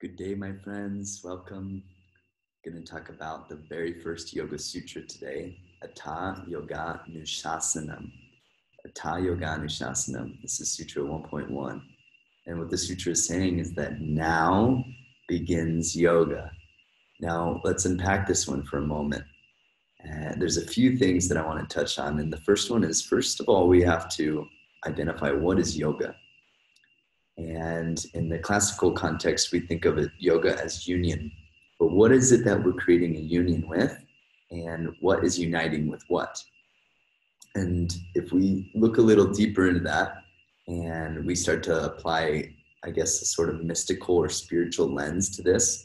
Good day, my friends. Welcome. I'm going to talk about the very first Yoga Sutra today, Atha yoga-anushasanam. Atha yoga-anushasanam. This is Sutra 1.1. And what the sutra is saying is that now begins yoga. Now, let's unpack this one for a moment. There's a few things that I want to touch on. And the first one is, first of all, we have to identify what is yoga. And in the classical context, we think of it, yoga as union. But what is it that we're creating a union with? And what is uniting with what? And if we look a little deeper into that and we start to apply, I guess, a sort of mystical or spiritual lens to this,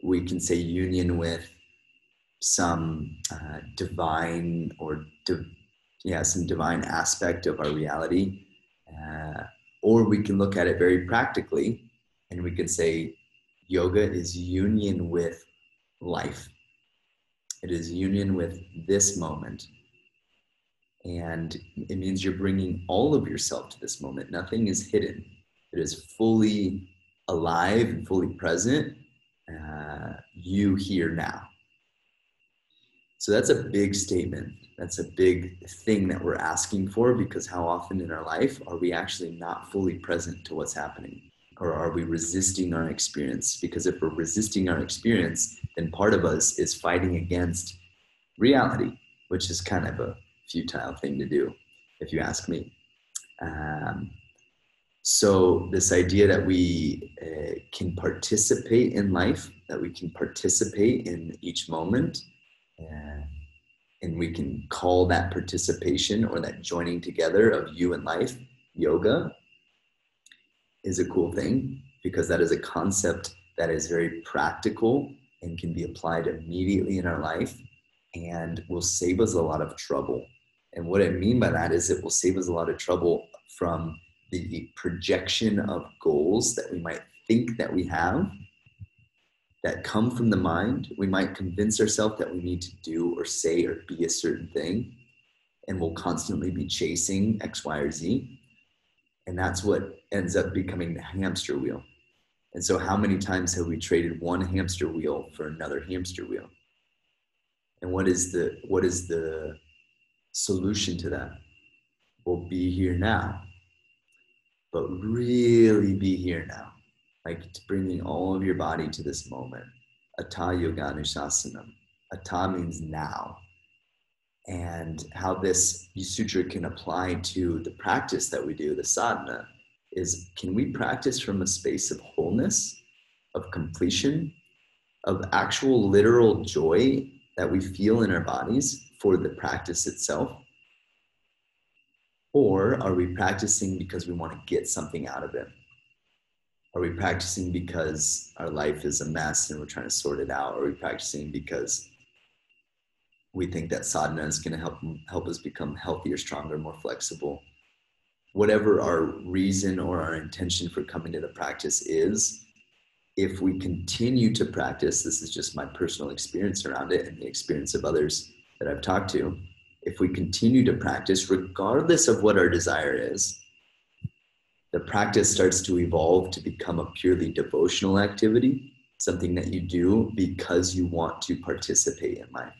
we can say union with some divine or some divine aspect of our reality. Or we can look at it very practically and we can say yoga is union with life. It is union with this moment. And it means you're bringing all of yourself to this moment. Nothing is hidden. It is fully alive and fully present. You here now. So that's a big statement. That's a big thing that we're asking for, because how often in our life are we actually not fully present to what's happening? Or are we resisting our experience? Because if we're resisting our experience, then part of us is fighting against reality, which is kind of a futile thing to do, if you ask me. So this idea that we can participate in life, that we can participate in each moment, and we can call that participation or that joining together of you and life yoga, is a cool thing, because that is a concept that is very practical and can be applied immediately in our life and will save us a lot of trouble. And what I mean by that is it will save us a lot of trouble from the projection of goals that we might think that we have, that come from the mind. We might convince ourselves that we need to do or say or be a certain thing, and we'll constantly be chasing X, Y, or Z. And that's what ends up becoming the hamster wheel. And so how many times have we traded one hamster wheel for another hamster wheel? And what is the solution to that? Well, be here now. But really be here now. Like bringing all of your body to this moment. Atha yoga-anushasanam. Atha means now. And how this sutra can apply to the practice that we do, the sadhana, is can we practice from a space of wholeness, of completion, of actual literal joy that we feel in our bodies for the practice itself? Or are we practicing because we want to get something out of it? Are we practicing because our life is a mess and we're trying to sort it out? Are we practicing because we think that sadhana is going to help us become healthier, stronger, more flexible? Whatever our reason or our intention for coming to the practice is, if we continue to practice, this is just my personal experience around it and the experience of others that I've talked to, if we continue to practice, regardless of what our desire is, the practice starts to evolve to become a purely devotional activity, something that you do because you want to participate in life.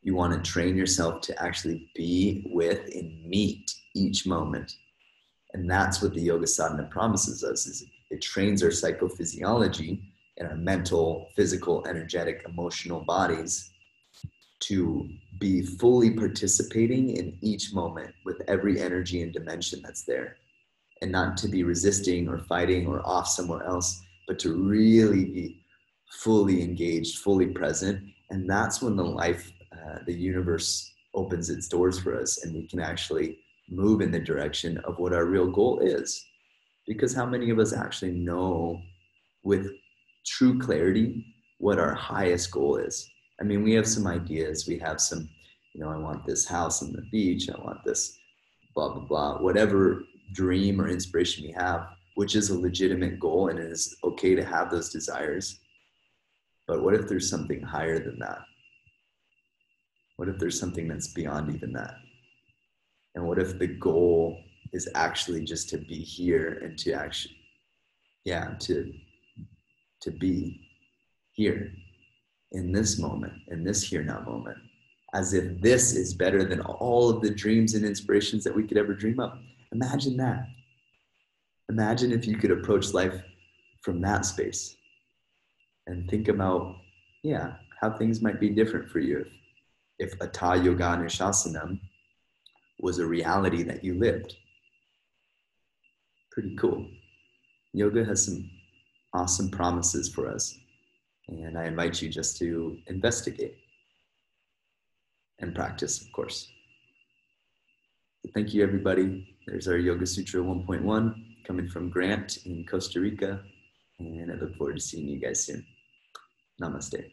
You want to train yourself to actually be with and meet each moment. And that's what the yoga sadhana promises us, is it trains our psychophysiology and our mental, physical, energetic, emotional bodies to be fully participating in each moment with every energy and dimension that's there. And not to be resisting or fighting or off somewhere else, but to really be fully engaged, fully present. And that's when the universe opens its doors for us, and we can actually move in the direction of what our real goal is. Because how many of us actually know with true clarity what our highest goal is? I mean, we have some ideas. We have some, I want this house on the beach. I want this blah, blah, blah, whatever dream or inspiration we have, which is a legitimate goal, and it is okay to have those desires. But what if there's something higher than that? What if there's something that's beyond even that? And what if the goal is actually just to be here and to actually yeah, to be here in this moment, in this here now moment, as if this is better than all of the dreams and inspirations that we could ever dream up. Imagine that. Imagine if you could approach life from that space and think about, yeah, how things might be different for you if Atha yoga-anushasanam was a reality that you lived. Pretty cool. Yoga has some awesome promises for us, and I invite you just to investigate and practice, of course. So thank you, everybody. There's our Yoga Sutra 1.1 coming from Grant in Costa Rica, and I look forward to seeing you guys soon. Namaste.